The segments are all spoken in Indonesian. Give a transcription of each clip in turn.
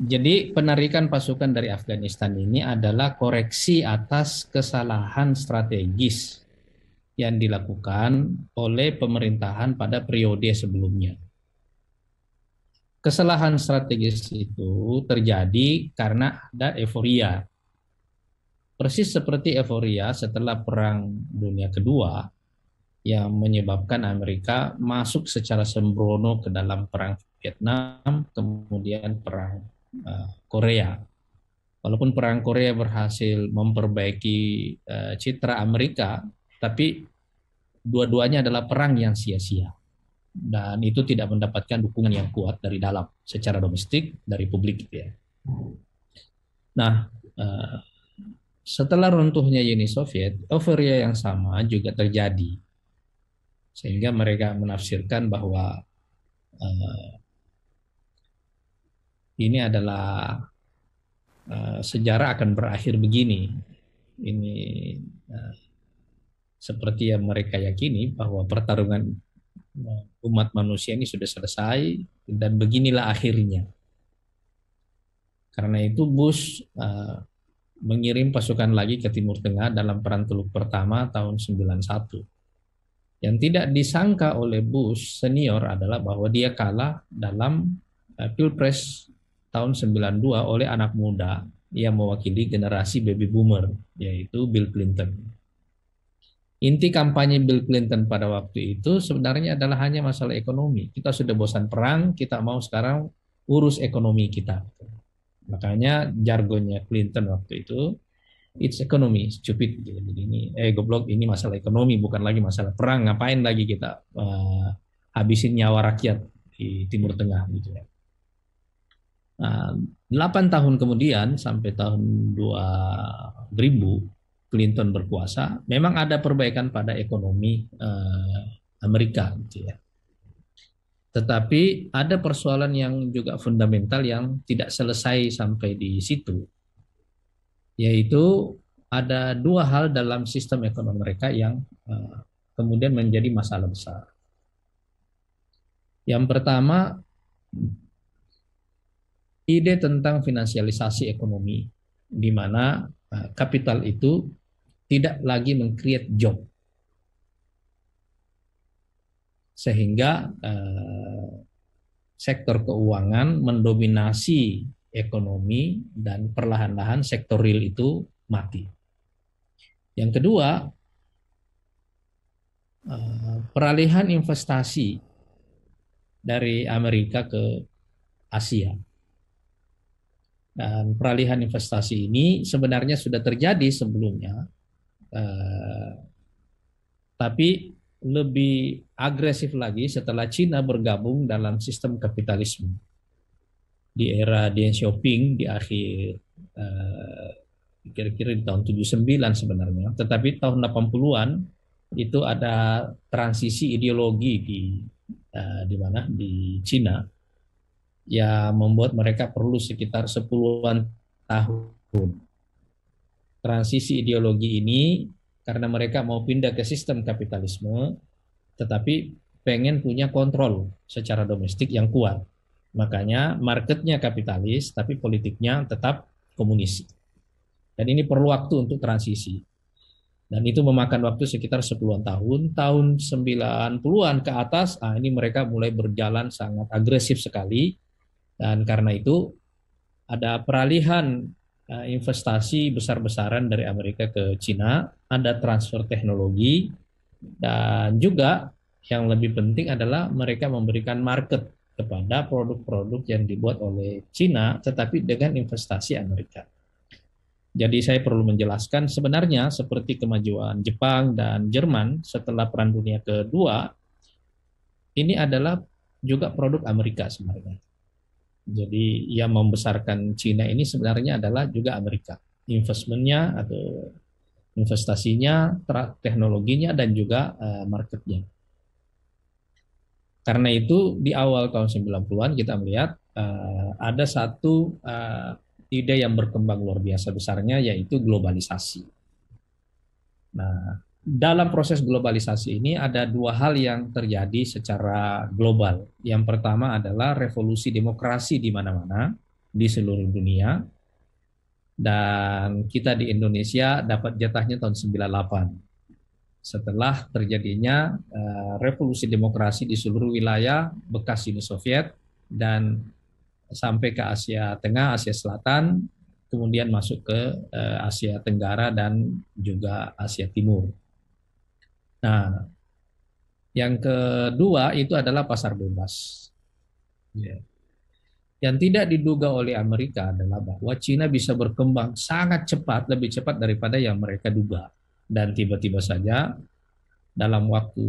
Jadi penarikan pasukan dari Afghanistan ini adalah koreksi atas kesalahan strategis yang dilakukan oleh pemerintahan pada periode sebelumnya. Kesalahan strategis itu terjadi karena ada euforia. Persis seperti euforia setelah Perang Dunia Kedua yang menyebabkan Amerika masuk secara sembrono ke dalam Perang Vietnam, kemudian Perang Korea. Walaupun Perang Korea berhasil memperbaiki citra Amerika, tapi dua-duanya adalah perang yang sia-sia. Dan itu tidak mendapatkan dukungan yang kuat dari dalam, secara domestik, dari publik. Ya. Nah, setelah runtuhnya Uni Soviet, euforia yang sama juga terjadi. Sehingga mereka menafsirkan bahwa ini adalah sejarah akan berakhir begini. Ini seperti yang mereka yakini bahwa pertarungan umat manusia ini sudah selesai dan beginilah akhirnya. Karena itu Bush mengirim pasukan lagi ke Timur Tengah dalam Perang Teluk Pertama tahun 91. Yang tidak disangka oleh Bush senior adalah bahwa dia kalah dalam Pilpres tahun 92 oleh anak muda yang mewakili generasi baby boomer, yaitu Bill Clinton. Inti kampanye Bill Clinton pada waktu itu sebenarnya adalah hanya masalah ekonomi. Kita sudah bosan perang, kita mau sekarang urus ekonomi kita. Makanya jargonnya Clinton waktu itu, it's economy, stupid. Jadi ini, goblok, ini masalah ekonomi, bukan lagi masalah perang. Ngapain lagi kita habisin nyawa rakyat di Timur Tengah gitu ya. 8 tahun kemudian sampai tahun 2000 Clinton berkuasa, memang ada perbaikan pada ekonomi Amerika gitu ya. Tetapi ada persoalan yang juga fundamental yang tidak selesai sampai di situ, yaitu ada dua hal dalam sistem ekonomi mereka yang kemudian menjadi masalah besar. Yang pertama, ide tentang finansialisasi ekonomi, di mana kapital itu tidak lagi meng-create job. Sehingga sektor keuangan mendominasi ekonomi dan perlahan-lahan sektor real itu mati. Yang kedua, peralihan investasi dari Amerika ke Asia. Dan peralihan investasi ini sebenarnya sudah terjadi sebelumnya, tapi lebih agresif lagi setelah Cina bergabung dalam sistem kapitalisme. Di era Deng Xiaoping di akhir kira-kira di tahun 79 sebenarnya, tetapi tahun 80-an itu ada transisi ideologi di mana di Cina yang membuat mereka perlu sekitar 10-an tahun. Transisi ideologi ini karena mereka mau pindah ke sistem kapitalisme, tetapi pengen punya kontrol secara domestik yang kuat. Makanya marketnya kapitalis, tapi politiknya tetap komunis. Dan ini perlu waktu untuk transisi. Dan itu memakan waktu sekitar 10-an tahun. Tahun 90-an ke atas, ini mereka mulai berjalan sangat agresif sekali. Dan karena itu ada peralihan investasi besar-besaran dari Amerika ke Cina, ada transfer teknologi, dan juga yang lebih penting adalah mereka memberikan market kepada produk-produk yang dibuat oleh Cina, tetapi dengan investasi Amerika. Jadi saya perlu menjelaskan sebenarnya seperti kemajuan Jepang dan Jerman setelah Perang Dunia Kedua, ini adalah juga produk Amerika sebenarnya. Jadi yang membesarkan Cina ini sebenarnya adalah juga Amerika. Investmentnya atau investasinya, teknologinya, dan juga marketnya. Karena itu di awal tahun 90-an kita melihat ada satu ide yang berkembang luar biasa besarnya, yaitu globalisasi. Nah, dalam proses globalisasi ini ada dua hal yang terjadi secara global. Yang pertama adalah revolusi demokrasi di mana-mana, di seluruh dunia, dan kita di Indonesia dapat jatahnya tahun 98 setelah terjadinya revolusi demokrasi di seluruh wilayah bekas Uni Soviet dan sampai ke Asia Tengah, Asia Selatan, kemudian masuk ke Asia Tenggara dan juga Asia Timur. Nah, yang kedua itu adalah pasar bebas. Ya. Yang tidak diduga oleh Amerika adalah bahwa Cina bisa berkembang sangat cepat, lebih cepat daripada yang mereka duga. Dan tiba-tiba saja dalam waktu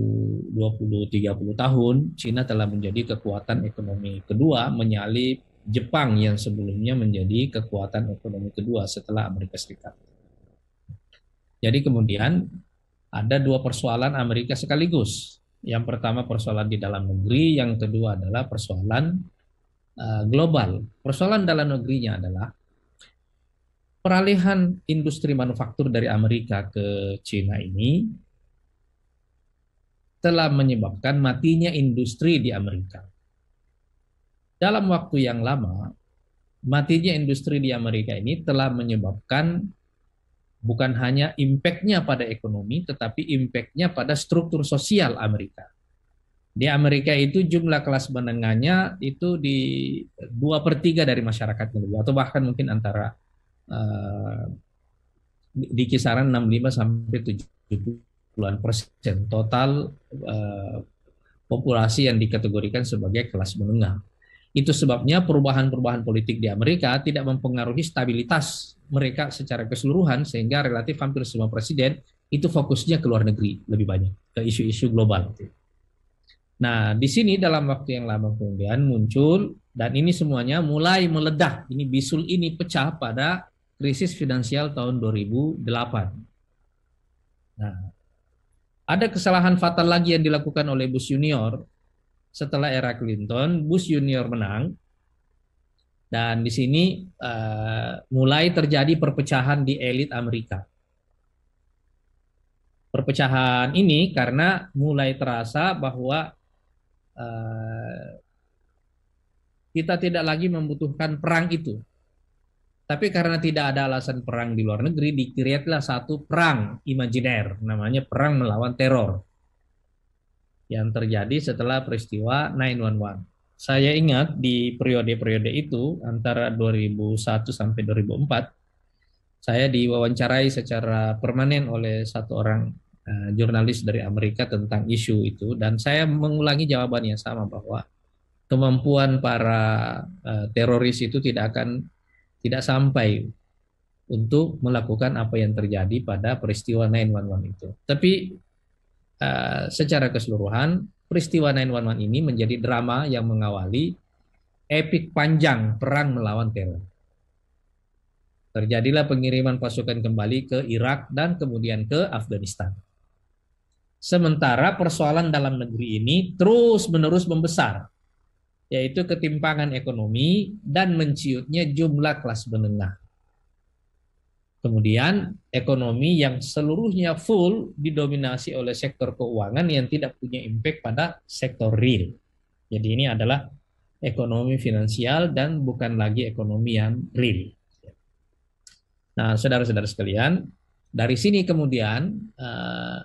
20-30 tahun, Cina telah menjadi kekuatan ekonomi kedua, menyalip Jepang yang sebelumnya menjadi kekuatan ekonomi kedua setelah Amerika Serikat. Jadi kemudian ada dua persoalan Amerika sekaligus. Yang pertama persoalan di dalam negeri, yang kedua adalah persoalan global. Persoalan dalam negerinya adalah peralihan industri manufaktur dari Amerika ke Cina ini telah menyebabkan matinya industri di Amerika. Dalam waktu yang lama, matinya industri di Amerika ini telah menyebabkan bukan hanya impact-nya pada ekonomi, tetapi impact-nya pada struktur sosial Amerika. Di Amerika itu jumlah kelas menengahnya itu di 2/3 dari masyarakatnya, atau bahkan mungkin antara di kisaran 65 sampai 70% total populasi yang dikategorikan sebagai kelas menengah. Itu sebabnya perubahan-perubahan politik di Amerika tidak mempengaruhi stabilitas mereka secara keseluruhan, sehingga relatif hampir semua presiden itu fokusnya ke luar negeri lebih banyak, ke isu-isu global. Nah, di sini dalam waktu yang lama kemudian muncul, dan ini semuanya mulai meledak. Ini bisul ini pecah pada krisis finansial tahun 2008. Nah, ada kesalahan fatal lagi yang dilakukan oleh Bush Junior setelah era Clinton. Bush Junior menang, dan di sini mulai terjadi perpecahan di elit Amerika. Perpecahan ini karena mulai terasa bahwa kita tidak lagi membutuhkan perang itu. Tapi karena tidak ada alasan perang di luar negeri, dikreatlah satu perang imajiner, namanya perang melawan teror, yang terjadi setelah peristiwa 9/11. Saya ingat di periode-periode itu, antara 2001 sampai 2004, saya diwawancarai secara permanen oleh satu orang jurnalis dari Amerika tentang isu itu, dan saya mengulangi jawaban yang sama, bahwa kemampuan para teroris itu tidak sampai untuk melakukan apa yang terjadi pada peristiwa 9/11 itu. Tapi secara keseluruhan peristiwa 9/11 ini menjadi drama yang mengawali epik panjang perang melawan teror. Terjadilah pengiriman pasukan kembali ke Irak dan kemudian ke Afghanistan. Sementara persoalan dalam negeri ini terus-menerus membesar, yaitu ketimpangan ekonomi dan menciutnya jumlah kelas menengah. Kemudian ekonomi yang seluruhnya full didominasi oleh sektor keuangan yang tidak punya impact pada sektor real. Jadi ini adalah ekonomi finansial dan bukan lagi ekonomi yang real. Nah, saudara-saudara sekalian, dari sini kemudian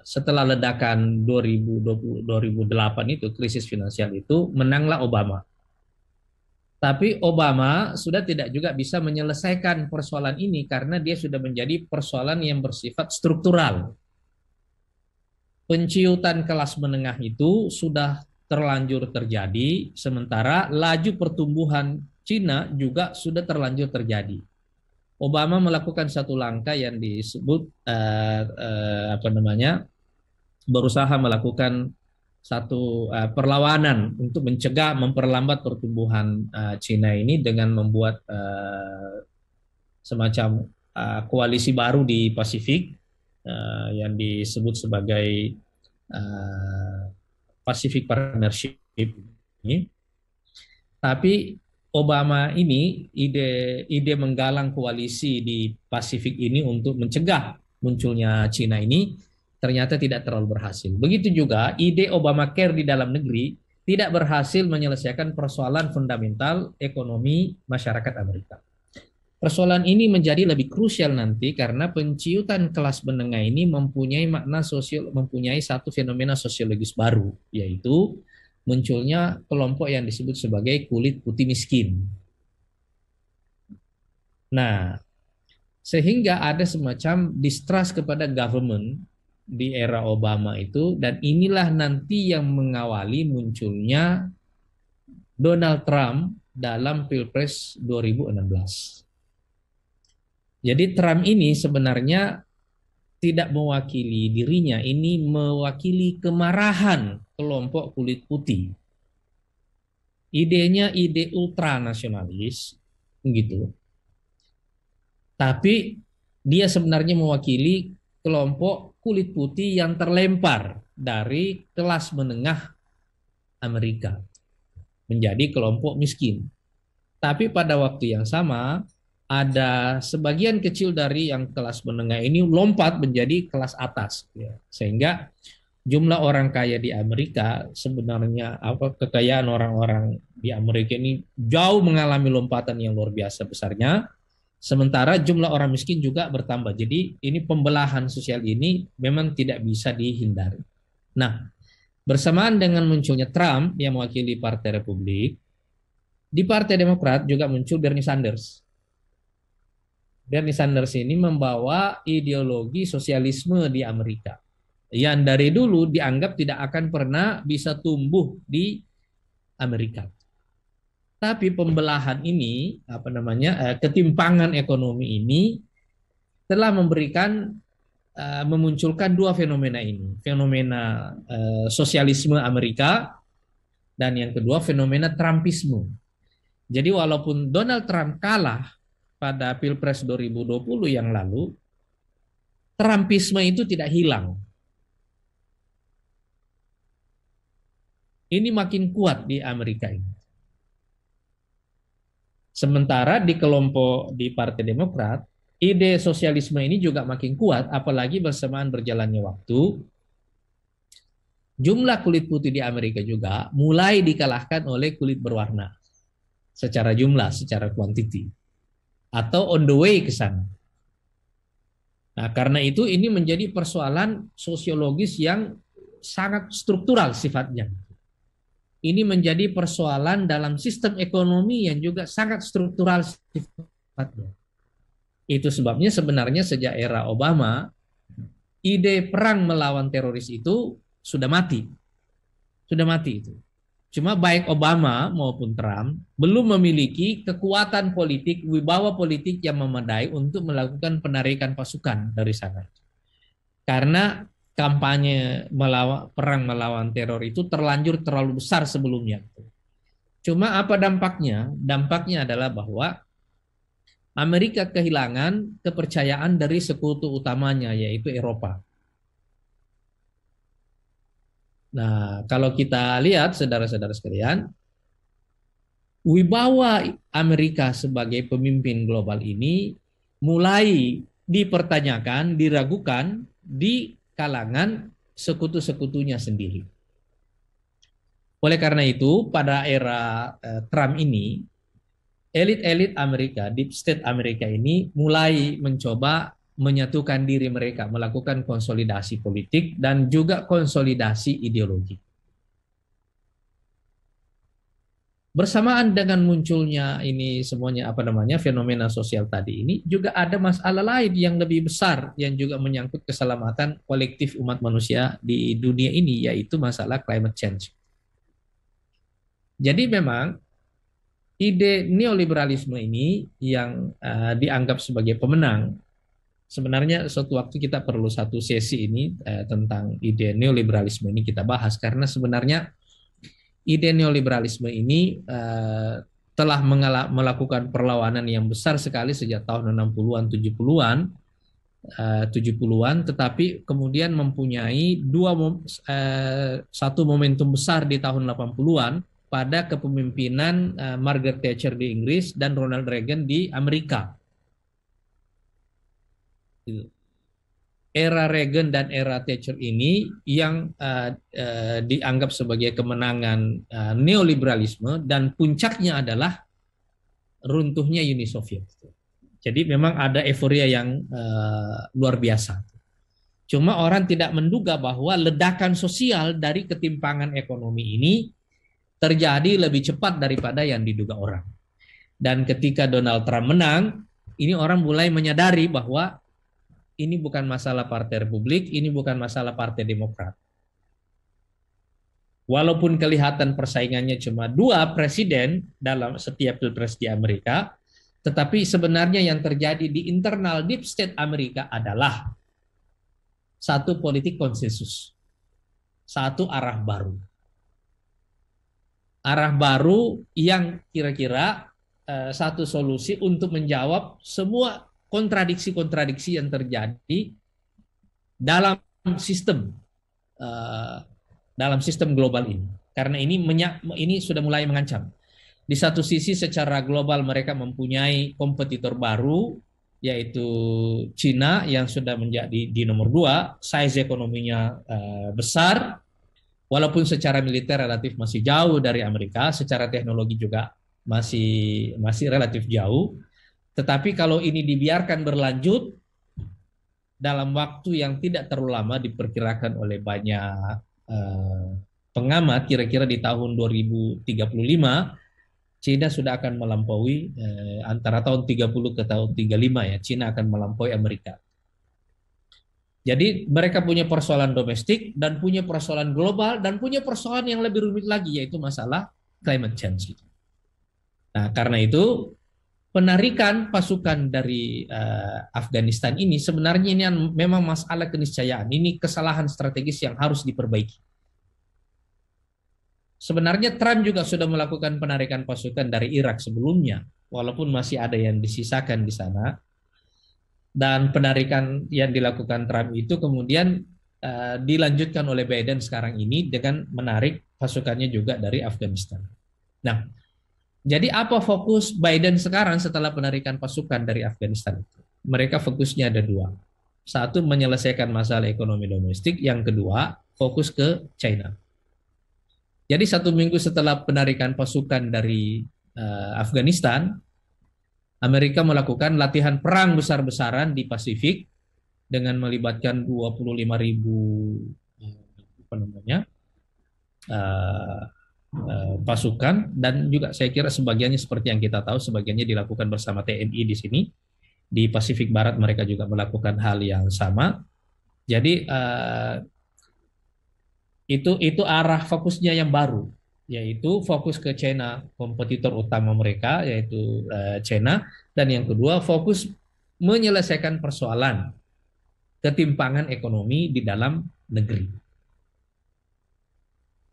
setelah ledakan 2008 itu, krisis finansial itu, menanglah Obama. Tapi Obama sudah tidak juga bisa menyelesaikan persoalan ini karena dia sudah menjadi persoalan yang bersifat struktural. Penciutan kelas menengah itu sudah terlanjur terjadi, sementara laju pertumbuhan Cina juga sudah terlanjur terjadi. Obama melakukan satu langkah yang disebut berusaha melakukan satu perlawanan untuk mencegah, memperlambat pertumbuhan Cina ini dengan membuat semacam koalisi baru di Pasifik yang disebut sebagai Pacific Partnership ini. Tapi Obama ini ide menggalang koalisi di Pasifik ini untuk mencegah munculnya Cina ini ternyata tidak terlalu berhasil. Begitu juga ide Obamacare di dalam negeri tidak berhasil menyelesaikan persoalan fundamental ekonomi masyarakat Amerika. Persoalan ini menjadi lebih krusial nanti karena penciutan kelas menengah ini mempunyai makna sosial, mempunyai satu fenomena sosiologis baru, yaitu munculnya kelompok yang disebut sebagai kulit putih miskin. Nah, sehingga ada semacam distrust kepada government di era Obama itu, dan inilah nanti yang mengawali munculnya Donald Trump dalam Pilpres 2016. Jadi Trump ini sebenarnya tidak mewakili dirinya, ini mewakili kemarahan kelompok kulit putih. Idenya ide ultranasionalis, gitu. Tapi dia sebenarnya mewakili kelompok kulit putih yang terlempar dari kelas menengah Amerika menjadi kelompok miskin. Tapi pada waktu yang sama ada sebagian kecil dari yang kelas menengah ini lompat menjadi kelas atas, ya. Sehingga jumlah orang kaya di Amerika sebenarnya kekayaan orang-orang di Amerika ini jauh mengalami lompatan yang luar biasa besarnya, sementara jumlah orang miskin juga bertambah. Jadi ini pembelahan sosial ini memang tidak bisa dihindari. Nah, bersamaan dengan munculnya Trump yang mewakili Partai Republik, di Partai Demokrat juga muncul Bernie Sanders. Bernie Sanders ini membawa ideologi sosialisme di Amerika yang dari dulu dianggap tidak akan pernah bisa tumbuh di Amerika. Tapi pembelahan ini, ketimpangan ekonomi ini telah memunculkan dua fenomena ini. Fenomena sosialisme Amerika dan yang kedua fenomena Trumpisme. Jadi walaupun Donald Trump kalah pada Pilpres 2020 yang lalu, Trumpisme itu tidak hilang. Ini makin kuat di Amerika ini. Sementara di kelompok di Partai Demokrat, ide sosialisme ini juga makin kuat, apalagi bersamaan berjalannya waktu, jumlah kulit putih di Amerika juga mulai dikalahkan oleh kulit berwarna secara jumlah, secara kuantiti, atau on the way ke sana. Nah, karena itu ini menjadi persoalan sosiologis yang sangat struktural sifatnya. Ini menjadi persoalan dalam sistem ekonomi yang juga sangat struktural sifatnya. Itu sebabnya sebenarnya sejak era Obama, ide perang melawan teroris itu sudah mati. Sudah mati itu. Cuma baik Obama maupun Trump belum memiliki kekuatan politik, wibawa politik yang memadai untuk melakukan penarikan pasukan dari sana. Karena kampanye perang melawan teror itu terlanjur terlalu besar sebelumnya. Cuma apa dampaknya? Dampaknya adalah bahwa Amerika kehilangan kepercayaan dari sekutu utamanya, yaitu Eropa. Nah, kalau kita lihat saudara-saudara sekalian, wibawa Amerika sebagai pemimpin global ini mulai dipertanyakan, diragukan di kalangan sekutu-sekutunya sendiri. Oleh karena itu, pada era Trump ini, elit-elit Amerika, deep state Amerika ini mulai mencoba menyatukan diri mereka, melakukan konsolidasi politik dan juga konsolidasi ideologi. Bersamaan dengan munculnya ini semuanya fenomena sosial tadi ini, juga ada masalah lain yang lebih besar yang juga menyangkut keselamatan kolektif umat manusia di dunia ini, yaitu masalah climate change. Jadi memang ide neoliberalisme ini yang dianggap sebagai pemenang. Sebenarnya suatu waktu kita perlu satu sesi ini tentang ide neoliberalisme ini kita bahas, karena sebenarnya ide neoliberalisme ini telah melakukan perlawanan yang besar sekali sejak tahun 60-an, 70-an, tetapi kemudian mempunyai satu momentum besar di tahun 80-an pada kepemimpinan Margaret Thatcher di Inggris dan Ronald Reagan di Amerika. era Reagan dan era Thatcher ini yang dianggap sebagai kemenangan neoliberalisme, dan puncaknya adalah runtuhnya Uni Soviet. Jadi memang ada euforia yang luar biasa. Cuma orang tidak menduga bahwa ledakan sosial dari ketimpangan ekonomi ini terjadi lebih cepat daripada yang diduga orang. Dan ketika Donald Trump menang, ini orang mulai menyadari bahwa ini bukan masalah Partai Republik, ini bukan masalah Partai Demokrat. Walaupun kelihatan persaingannya cuma 2 presiden dalam setiap pilpres di Amerika, tetapi sebenarnya yang terjadi di internal deep state Amerika adalah satu politik konsensus, satu arah baru. Arah baru yang kira-kira satu solusi untuk menjawab semua kontradiksi-kontradiksi yang terjadi dalam sistem global ini. Karena ini sudah mulai mengancam. Di satu sisi secara global mereka mempunyai kompetitor baru, yaitu Cina yang sudah menjadi di nomor 2, size ekonominya besar, walaupun secara militer relatif masih jauh dari Amerika, secara teknologi juga masih relatif jauh. Tetapi kalau ini dibiarkan berlanjut dalam waktu yang tidak terlalu lama, diperkirakan oleh banyak pengamat, kira-kira di tahun 2035 Cina sudah akan melampaui antara tahun 30 ke tahun 35 ya, Cina akan melampaui Amerika. Jadi mereka punya persoalan domestik dan punya persoalan global dan punya persoalan yang lebih rumit lagi, yaitu masalah climate change. Nah, karena itu penarikan pasukan dari Afghanistan ini sebenarnya ini memang masalah keniscayaan. Ini kesalahan strategis yang harus diperbaiki. Sebenarnya Trump juga sudah melakukan penarikan pasukan dari Irak sebelumnya, walaupun masih ada yang disisakan di sana. Dan penarikan yang dilakukan Trump itu kemudian dilanjutkan oleh Biden sekarang ini dengan menarik pasukannya juga dari Afghanistan. Nah, jadi apa fokus Biden sekarang setelah penarikan pasukan dari Afghanistan itu? Mereka fokusnya ada 2. Satu, menyelesaikan masalah ekonomi domestik. Yang kedua, fokus ke China. Jadi 1 minggu setelah penarikan pasukan dari Afghanistan, Amerika melakukan latihan perang besar-besaran di Pasifik dengan melibatkan 25.000 pasukan, dan juga saya kira sebagiannya seperti yang kita tahu, sebagiannya dilakukan bersama TNI di sini. Di Pasifik Barat mereka juga melakukan hal yang sama. Jadi itu arah fokusnya yang baru, yaitu fokus ke China, kompetitor utama mereka yaitu China, dan yang kedua fokus menyelesaikan persoalan ketimpangan ekonomi di dalam negeri.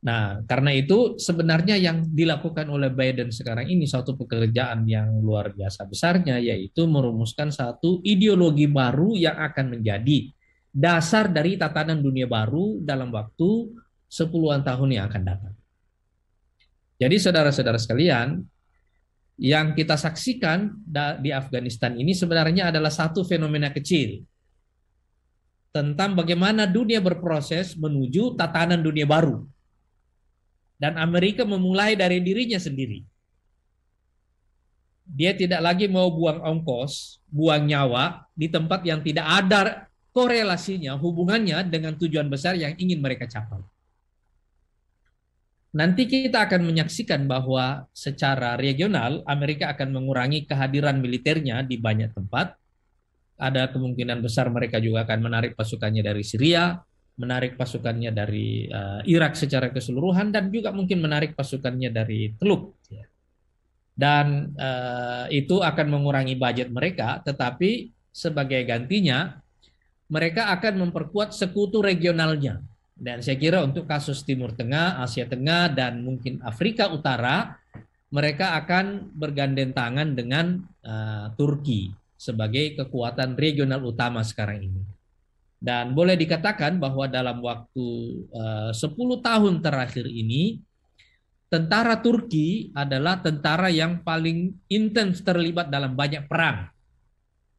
Nah, karena itu sebenarnya yang dilakukan oleh Biden sekarang ini satu pekerjaan yang luar biasa besarnya, yaitu merumuskan satu ideologi baru yang akan menjadi dasar dari tatanan dunia baru dalam waktu 10-an tahun yang akan datang. Jadi saudara-saudara sekalian, yang kita saksikan di Afghanistan ini sebenarnya adalah satu fenomena kecil tentang bagaimana dunia berproses menuju tatanan dunia baru. Dan Amerika memulai dari dirinya sendiri. Dia tidak lagi mau buang ongkos, buang nyawa di tempat yang tidak ada korelasinya, hubungannya dengan tujuan besar yang ingin mereka capai. Nanti kita akan menyaksikan bahwa secara regional Amerika akan mengurangi kehadiran militernya di banyak tempat. Ada kemungkinan besar mereka juga akan menarik pasukannya dari Syria, menarik pasukannya dari Irak secara keseluruhan, dan juga mungkin menarik pasukannya dari Teluk. Dan itu akan mengurangi budget mereka, tetapi sebagai gantinya mereka akan memperkuat sekutu regionalnya. Dan saya kira untuk kasus Timur Tengah, Asia Tengah, dan mungkin Afrika Utara, mereka akan bergandeng tangan dengan Turki sebagai kekuatan regional utama sekarang ini. Dan boleh dikatakan bahwa dalam waktu 10 tahun terakhir ini, tentara Turki adalah tentara yang paling intens terlibat dalam banyak perang.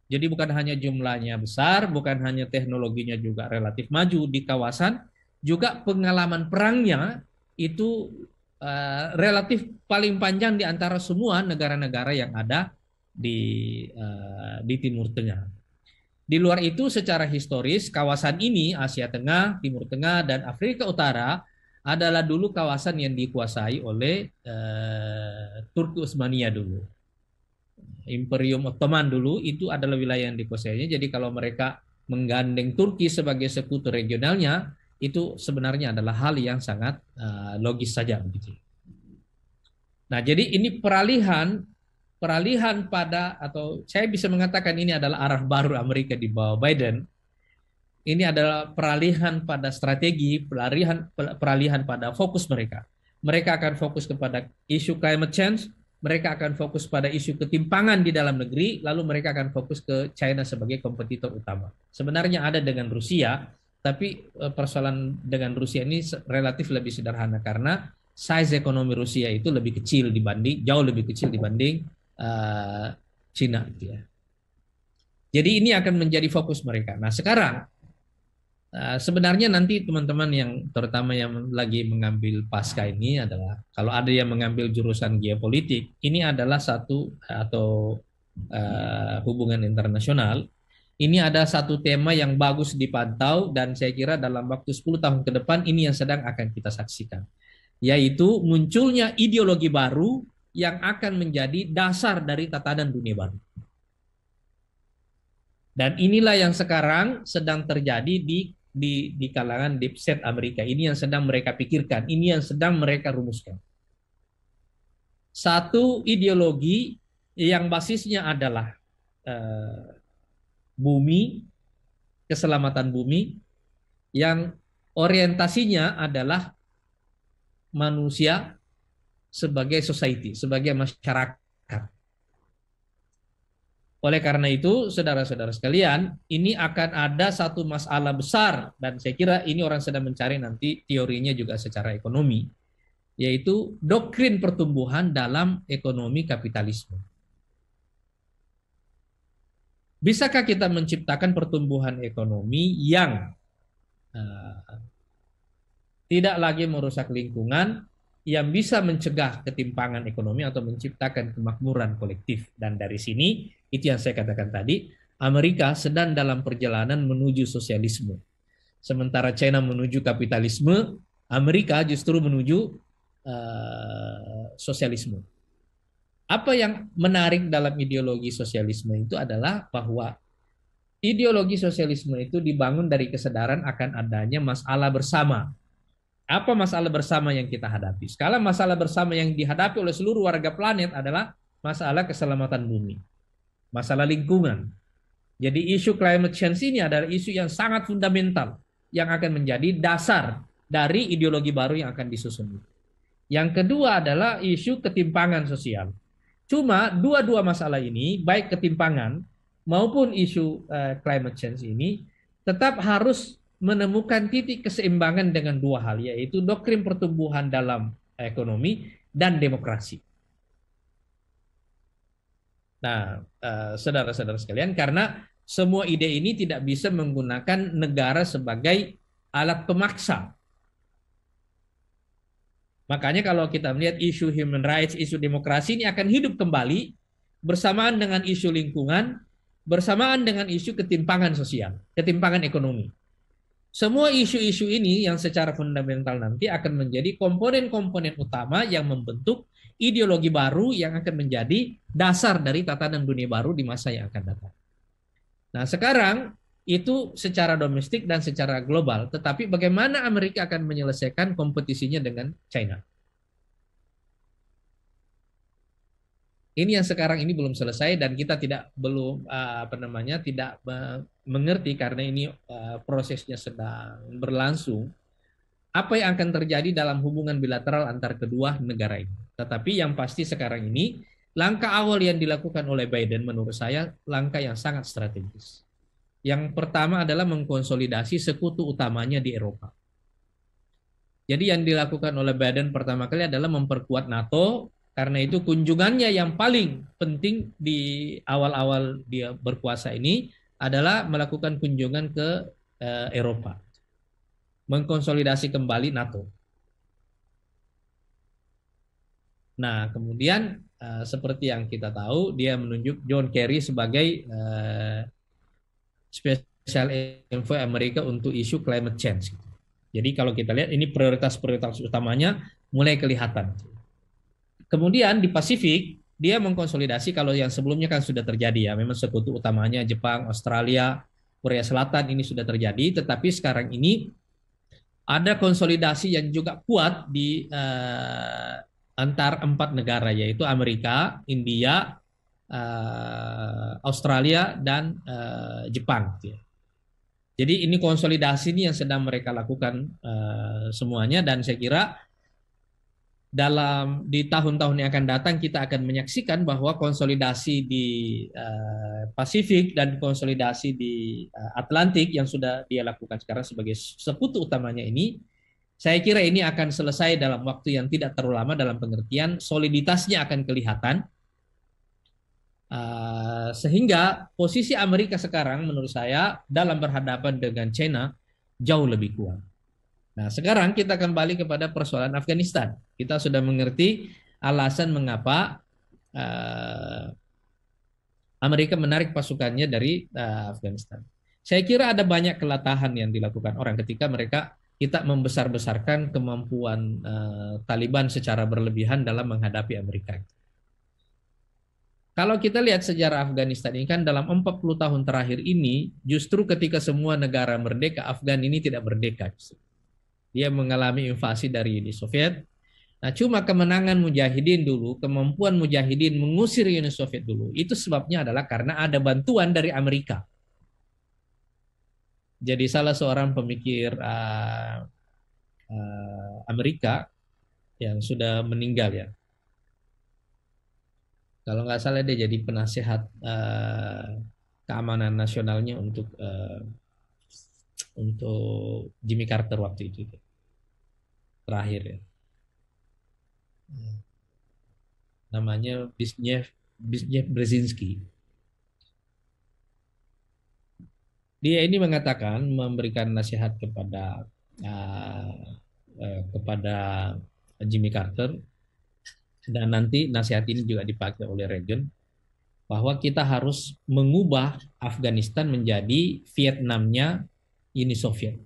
Jadi bukan hanya jumlahnya besar, bukan hanya teknologinya juga relatif maju di kawasan, juga pengalaman perangnya itu relatif paling panjang di antara semua negara-negara yang ada di Timur Tengah. Di luar itu secara historis kawasan ini Asia Tengah, Timur Tengah dan Afrika Utara adalah dulu kawasan yang dikuasai oleh Turki Utsmania dulu. Imperium Ottoman dulu itu adalah wilayah yang dikuasainya. Jadi kalau mereka menggandeng Turki sebagai sekutu regionalnya itu sebenarnya adalah hal yang sangat logis saja begitu. Nah, jadi ini peralihan pada atau saya bisa mengatakan ini adalah arah baru Amerika di bawah Biden. Ini adalah peralihan pada strategi, peralihan pada fokus mereka. Mereka akan fokus kepada isu climate change, mereka akan fokus pada isu ketimpangan di dalam negeri, lalu mereka akan fokus ke China sebagai kompetitor utama. Sebenarnya ada dengan Rusia, tapi persoalan dengan Rusia ini relatif lebih sederhana karena size ekonomi Rusia itu lebih kecil jauh lebih kecil dibanding Cina gitu ya. Jadi ini akan menjadi fokus mereka. Nah sekarang sebenarnya nanti teman-teman yang terutama yang lagi mengambil pasca ini adalah kalau ada yang mengambil jurusan geopolitik, ini adalah satu atau hubungan internasional. Ini ada satu tema yang bagus dipantau dan saya kira dalam waktu 10 tahun ke depan ini yang sedang akan kita saksikan. Yaitu munculnya ideologi baru yang akan menjadi dasar dari tatanan dunia baru. Dan inilah yang sekarang sedang terjadi di kalangan deep state Amerika. Ini yang sedang mereka pikirkan, ini yang sedang mereka rumuskan. Satu ideologi yang basisnya adalah bumi, keselamatan bumi, yang orientasinya adalah manusia sebagai society, sebagai masyarakat. Oleh karena itu, saudara-saudara sekalian, ini akan ada satu masalah besar, dan saya kira ini orang sedang mencari nanti teorinya juga secara ekonomi, yaitu doktrin pertumbuhan dalam ekonomi kapitalisme. Bisakah kita menciptakan pertumbuhan ekonomi yang tidak lagi merusak lingkungan, yang bisa mencegah ketimpangan ekonomi atau menciptakan kemakmuran kolektif? Dan dari sini, itu yang saya katakan tadi, Amerika sedang dalam perjalanan menuju sosialisme. Sementara China menuju kapitalisme, Amerika justru menuju sosialisme. Apa yang menarik dalam ideologi sosialisme itu adalah bahwa ideologi sosialisme itu dibangun dari kesadaran akan adanya masalah bersama. Apa masalah bersama yang kita hadapi? Sekarang masalah bersama yang dihadapi oleh seluruh warga planet adalah masalah keselamatan bumi, masalah lingkungan. Jadi isu climate change ini adalah isu yang sangat fundamental yang akan menjadi dasar dari ideologi baru yang akan disusun. Yang kedua adalah isu ketimpangan sosial. Cuma dua-dua masalah ini, baik ketimpangan maupun isu climate change ini, tetap harus menemukan titik keseimbangan dengan dua hal, yaitu doktrin pertumbuhan dalam ekonomi dan demokrasi. Nah, saudara-saudara sekalian, karena semua ide ini tidak bisa menggunakan negara sebagai alat pemaksa. Makanya kalau kita melihat isu human rights, isu demokrasi ini akan hidup kembali bersamaan dengan isu lingkungan, bersamaan dengan isu ketimpangan sosial, ketimpangan ekonomi. Semua isu-isu ini yang secara fundamental nanti akan menjadi komponen-komponen utama yang membentuk ideologi baru yang akan menjadi dasar dari tatanan dunia baru di masa yang akan datang. Nah, sekarang itu secara domestik dan secara global, tetapi bagaimana Amerika akan menyelesaikan kompetisinya dengan China? Ini yang sekarang ini belum selesai dan kita tidak mengerti karena ini prosesnya sedang berlangsung. Apa yang akan terjadi dalam hubungan bilateral antar kedua negara ini? Tetapi yang pasti sekarang ini langkah awal yang dilakukan oleh Biden menurut saya langkah yang sangat strategis. Yang pertama adalah mengkonsolidasi sekutu utamanya di Eropa. Jadi yang dilakukan oleh Biden pertama kali adalah memperkuat NATO Karena itu kunjungannya yang paling penting di awal-awal dia berkuasa ini adalah melakukan kunjungan ke Eropa, mengkonsolidasi kembali NATO. Nah, kemudian seperti yang kita tahu, dia menunjuk John Kerry sebagai Special Envoy Amerika untuk isu climate change. Jadi kalau kita lihat ini prioritas-prioritas utamanya mulai kelihatan. Kemudian di Pasifik dia mengkonsolidasi, kalau yang sebelumnya kan sudah terjadi ya, memang sekutu utamanya Jepang, Australia, Korea Selatan ini sudah terjadi, tetapi sekarang ini ada konsolidasi yang juga kuat di antar 4 negara, yaitu Amerika, India, Australia, dan Jepang. Jadi ini konsolidasi ini yang sedang mereka lakukan semuanya, dan saya kira di tahun-tahun yang akan datang kita akan menyaksikan bahwa konsolidasi di Pasifik dan konsolidasi di Atlantik yang sudah dia lakukan sekarang sebagai sekutu utamanya ini, saya kira ini akan selesai dalam waktu yang tidak terlalu lama, dalam pengertian soliditasnya akan kelihatan. Sehingga posisi Amerika sekarang menurut saya dalam berhadapan dengan China jauh lebih kuat. Nah, sekarang kita kembali kepada persoalan Afghanistan. Kita sudah mengerti alasan mengapa Amerika menarik pasukannya dari Afghanistan. Saya kira ada banyak kelatahan yang dilakukan orang ketika kita membesar-besarkan kemampuan Taliban secara berlebihan dalam menghadapi Amerika. Kalau kita lihat sejarah Afghanistan ini kan dalam 40 tahun terakhir ini, justru ketika semua negara merdeka, Afgan ini tidak merdeka. Dia mengalami invasi dari Uni Soviet. Nah, cuma kemenangan Mujahidin dulu, kemampuan Mujahidin mengusir Uni Soviet dulu, itu sebabnya adalah karena ada bantuan dari Amerika. Jadi salah seorang pemikir Amerika yang sudah meninggal ya, kalau nggak salah dia jadi penasihat keamanan nasionalnya untuk Jimmy Carter waktu itu terakhir ya. Namanya Zbigniew Brzezinski. Dia ini mengatakan, memberikan nasihat kepada Jimmy Carter, dan nanti nasihat ini juga dipakai oleh Reagan, bahwa kita harus mengubah Afghanistan menjadi Vietnamnya Uni Soviet.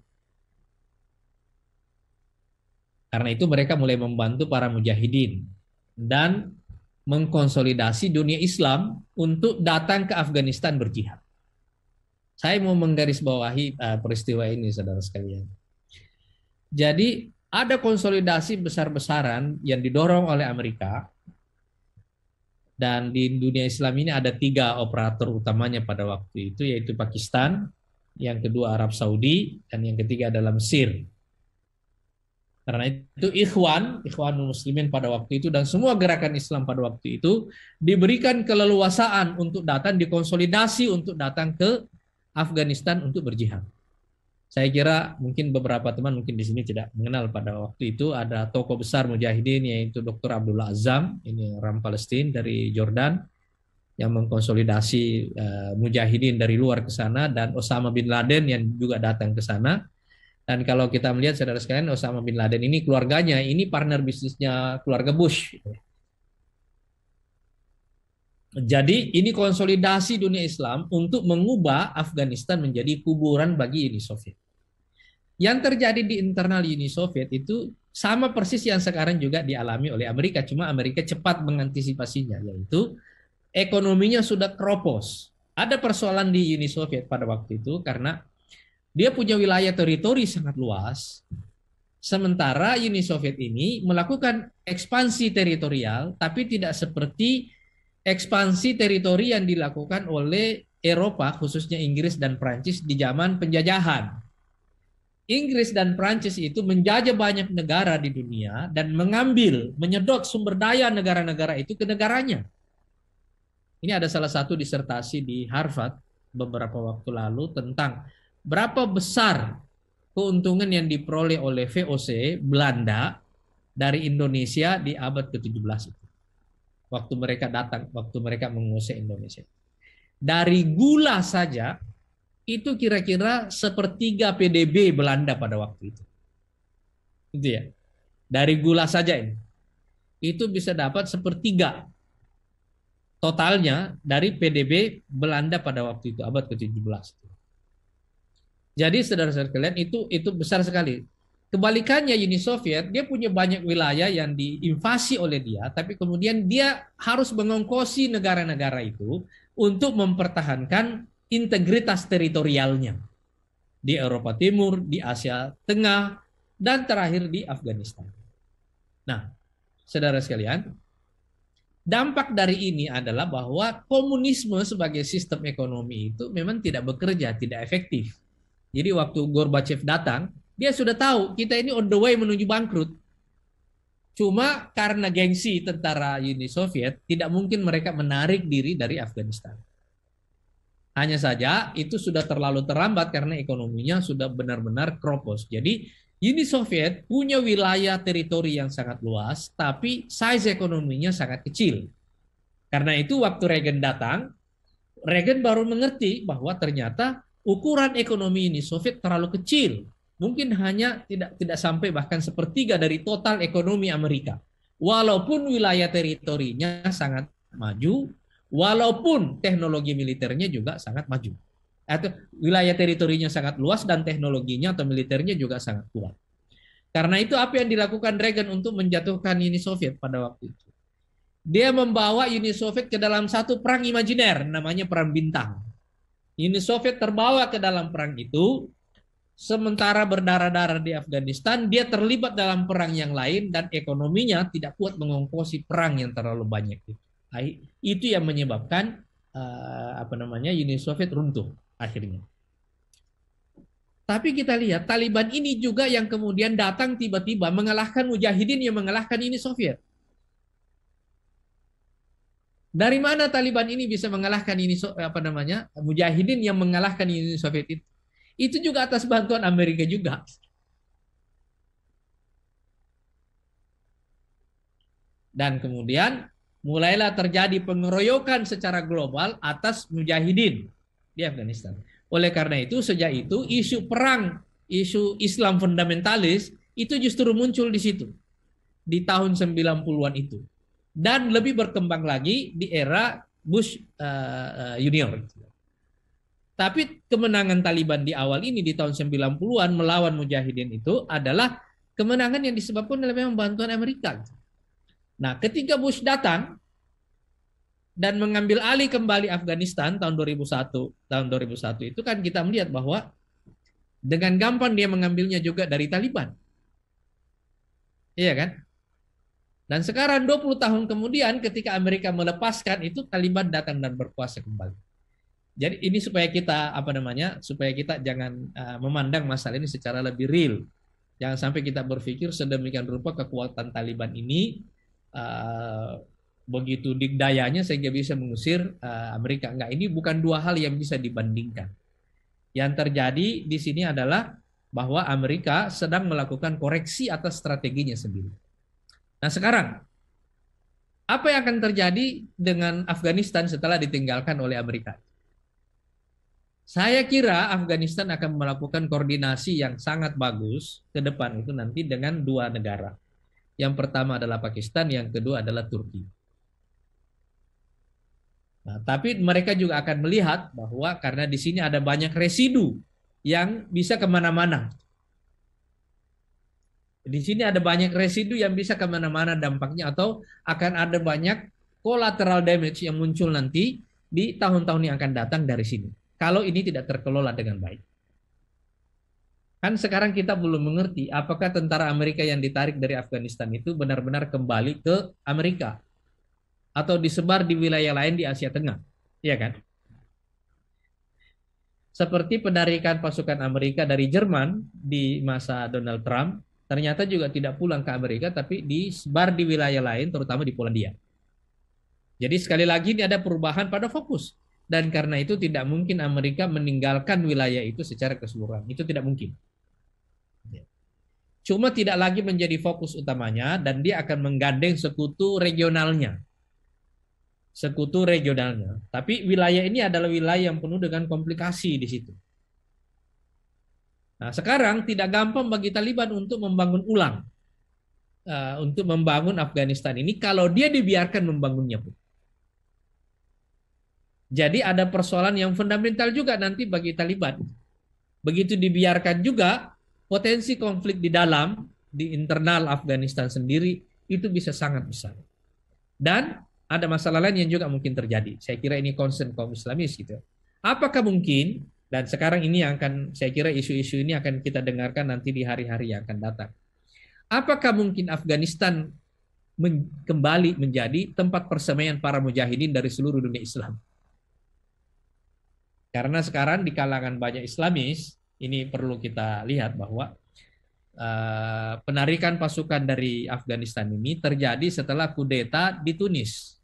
Karena itu mereka mulai membantu para mujahidin dan mengkonsolidasi dunia Islam untuk datang ke Afghanistan berjihad. Saya mau menggarisbawahi peristiwa ini, saudara sekalian. Jadi ada konsolidasi besar-besaran yang didorong oleh Amerika, dan di dunia Islam ini ada 3 operator utamanya pada waktu itu, yaitu Pakistan, yang kedua Arab Saudi, dan yang ketiga adalah Mesir. Karena itu Ikhwanul Muslimin pada waktu itu dan semua gerakan Islam pada waktu itu diberikan keleluasaan untuk datang, dikonsolidasi untuk datang ke Afghanistan untuk berjihad. Saya kira mungkin beberapa teman mungkin di sini tidak mengenal pada waktu itu ada tokoh besar mujahidin yaitu Dr. Abdullah Azzam, ini orang Palestina dari Jordan yang mengkonsolidasi mujahidin dari luar ke sana, dan Osama bin Laden yang juga datang ke sana. Dan kalau kita melihat saudara sekalian, Osama bin Laden ini keluarganya ini partner bisnisnya keluarga Bush. Jadi ini konsolidasi dunia Islam untuk mengubah Afghanistan menjadi kuburan bagi Uni Soviet. Yang terjadi di internal Uni Soviet itu sama persis yang sekarang juga dialami oleh Amerika, cuma Amerika cepat mengantisipasinya, yaitu ekonominya sudah keropos. Ada persoalan di Uni Soviet pada waktu itu karena dia punya wilayah teritori sangat luas, sementara Uni Soviet ini melakukan ekspansi teritorial, tapi tidak seperti ekspansi teritori yang dilakukan oleh Eropa, khususnya Inggris dan Prancis di zaman penjajahan. Inggris dan Prancis itu menjajah banyak negara di dunia dan menyedot sumber daya negara-negara itu ke negaranya. Ini ada salah satu disertasi di Harvard beberapa waktu lalu tentang berapa besar keuntungan yang diperoleh oleh VOC Belanda dari Indonesia di abad ke-17 itu. waktu mereka datang, waktu mereka menguasai Indonesia. Dari gula saja itu kira-kira sepertiga PDB Belanda pada waktu itu. Itu ya. Dari gula saja ini. Itu bisa dapat sepertiga totalnya dari PDB Belanda pada waktu itu, abad ke-17. Jadi saudara-saudara kalian itu besar sekali. Kebalikannya Uni Soviet, dia punya banyak wilayah yang diinvasi oleh dia, tapi kemudian dia harus mengongkosi negara-negara itu untuk mempertahankan integritas teritorialnya di Eropa Timur, di Asia Tengah, dan terakhir di Afghanistan. Nah, saudara sekalian, dampak dari ini adalah bahwa komunisme sebagai sistem ekonomi itu memang tidak bekerja, tidak efektif. Jadi waktu Gorbachev datang, dia sudah tahu kita ini on the way menuju bangkrut. Cuma karena gengsi tentara Uni Soviet, tidak mungkin mereka menarik diri dari Afghanistan. Hanya saja itu sudah terlalu terlambat karena ekonominya sudah benar-benar kropos. Jadi Uni Soviet punya wilayah teritori yang sangat luas, tapi size ekonominya sangat kecil. Karena itu waktu Reagan datang, Reagan baru mengerti bahwa ternyata ukuran ekonomi Uni Soviet terlalu kecil. Mungkin hanya tidak sampai bahkan sepertiga dari total ekonomi Amerika. Walaupun wilayah teritorinya sangat maju, walaupun teknologi militernya juga sangat maju. Atau wilayah teritorinya sangat luas dan teknologinya atau militernya juga sangat kuat. Karena itu apa yang dilakukan Reagan untuk menjatuhkan Uni Soviet pada waktu itu? Dia membawa Uni Soviet ke dalam satu perang imajiner, namanya Perang Bintang. Uni Soviet terbawa ke dalam perang itu, sementara berdarah-darah di Afghanistan, dia terlibat dalam perang yang lain dan ekonominya tidak kuat mengongkosi perang yang terlalu banyak itu. Itu yang menyebabkan Uni Soviet runtuh akhirnya. Tapi kita lihat Taliban ini juga yang kemudian datang tiba-tiba mengalahkan Mujahidin yang mengalahkan Uni Soviet. Dari mana Taliban ini bisa mengalahkan Mujahidin yang mengalahkan Uni Soviet itu? Itu juga atas bantuan Amerika juga. Dan kemudian mulailah terjadi pengeroyokan secara global atas Mujahidin di Afghanistan. Oleh karena itu sejak itu isu perang, isu Islam fundamentalis itu justru muncul di situ. Di tahun 90-an itu. Dan lebih berkembang lagi di era Bush Junior. Tapi kemenangan Taliban di awal ini di tahun 90-an melawan Mujahidin itu adalah kemenangan yang disebabkan oleh memang bantuan Amerika. Nah, ketika Bush datang dan mengambil alih kembali Afghanistan tahun 2001 itu kan kita melihat bahwa dengan gampang dia mengambilnya juga dari Taliban. Iya kan? Dan sekarang 20 tahun kemudian ketika Amerika melepaskan itu Taliban datang dan berkuasa kembali. Jadi ini supaya kita jangan memandang masalah ini secara lebih real. Jangan sampai kita berpikir sedemikian rupa kekuatan Taliban ini begitu dikdayanya sehingga bisa mengusir Amerika. Enggak, ini bukan dua hal yang bisa dibandingkan. Yang terjadi di sini adalah bahwa Amerika sedang melakukan koreksi atas strateginya sendiri. Nah sekarang, apa yang akan terjadi dengan Afghanistan setelah ditinggalkan oleh Amerika? Saya kira Afghanistan akan melakukan koordinasi yang sangat bagus ke depan itu nanti dengan dua negara. Yang pertama adalah Pakistan, yang kedua adalah Turki. Nah, tapi mereka juga akan melihat bahwa karena di sini ada banyak residu yang bisa kemana-mana. Di sini ada banyak residu yang bisa kemana-mana dampaknya atau akan ada banyak collateral damage yang muncul nanti di tahun-tahun yang akan datang dari sini. Kalau ini tidak terkelola dengan baik. Kan sekarang kita belum mengerti apakah tentara Amerika yang ditarik dari Afghanistan itu benar-benar kembali ke Amerika. Atau disebar di wilayah lain di Asia Tengah. Iya kan? Seperti penarikan pasukan Amerika dari Jerman di masa Donald Trump, ternyata juga tidak pulang ke Amerika, tapi disebar di wilayah lain, terutama di Polandia. Jadi sekali lagi ini ada perubahan pada fokus. Dan karena itu tidak mungkin Amerika meninggalkan wilayah itu secara keseluruhan. Itu tidak mungkin. Cuma tidak lagi menjadi fokus utamanya, dan dia akan menggandeng sekutu regionalnya. sekutu regionalnya. Tapi wilayah ini adalah wilayah yang penuh dengan komplikasi di situ. Nah, sekarang tidak gampang bagi Taliban untuk membangun ulang, untuk membangun Afghanistan ini kalau dia dibiarkan membangunnya, pun. Jadi ada persoalan yang fundamental juga nanti bagi Taliban. Begitu dibiarkan juga, potensi konflik di internal Afghanistan sendiri itu bisa sangat besar. Dan ada masalah lain yang juga mungkin terjadi. Saya kira ini concern kaum Islamis gitu. Apakah mungkin, dan sekarang ini yang akan, saya kira isu-isu ini akan kita dengarkan nanti di hari-hari yang akan datang. Apakah mungkin Afghanistan kembali menjadi tempat persemaian para mujahidin dari seluruh dunia Islam? Karena sekarang di kalangan banyak Islamis, ini perlu kita lihat bahwa penarikan pasukan dari Afghanistan ini terjadi setelah kudeta di Tunis.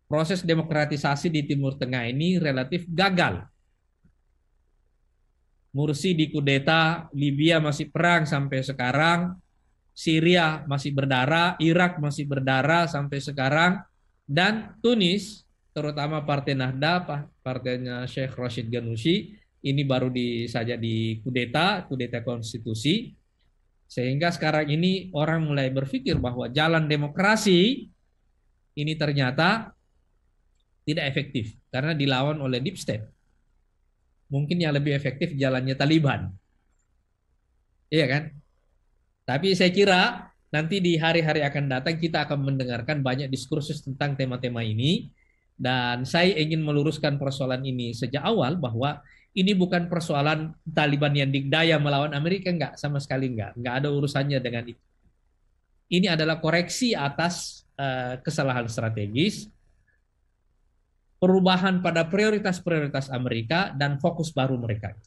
Proses demokratisasi di Timur Tengah ini relatif gagal. Mursi dikudeta, Libya masih perang sampai sekarang, Syria masih berdarah, Irak masih berdarah sampai sekarang, dan Tunis, terutama Partai Nahda, partainya Sheikh Rashid Ghannouchi, ini baru saja kudeta konstitusi, sehingga sekarang ini orang mulai berpikir bahwa jalan demokrasi ini ternyata tidak efektif karena dilawan oleh deep state. Mungkin yang lebih efektif jalannya Taliban. Iya kan? Tapi saya kira nanti di hari-hari akan datang kita akan mendengarkan banyak diskursus tentang tema-tema ini. Dan saya ingin meluruskan persoalan ini sejak awal bahwa ini bukan persoalan Taliban yang dikdaya melawan Amerika, enggak, sama sekali enggak ada urusannya dengan itu. Ini adalah koreksi atas kesalahan strategis, perubahan pada prioritas-prioritas Amerika dan fokus baru mereka.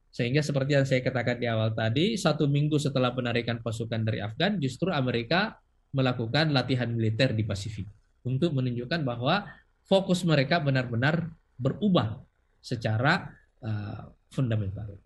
Sehingga seperti yang saya katakan di awal tadi, 1 minggu setelah penarikan pasukan dari Afgan, justru Amerika melakukan latihan militer di Pasifik untuk menunjukkan bahwa fokus mereka benar-benar berubah secara fundamental.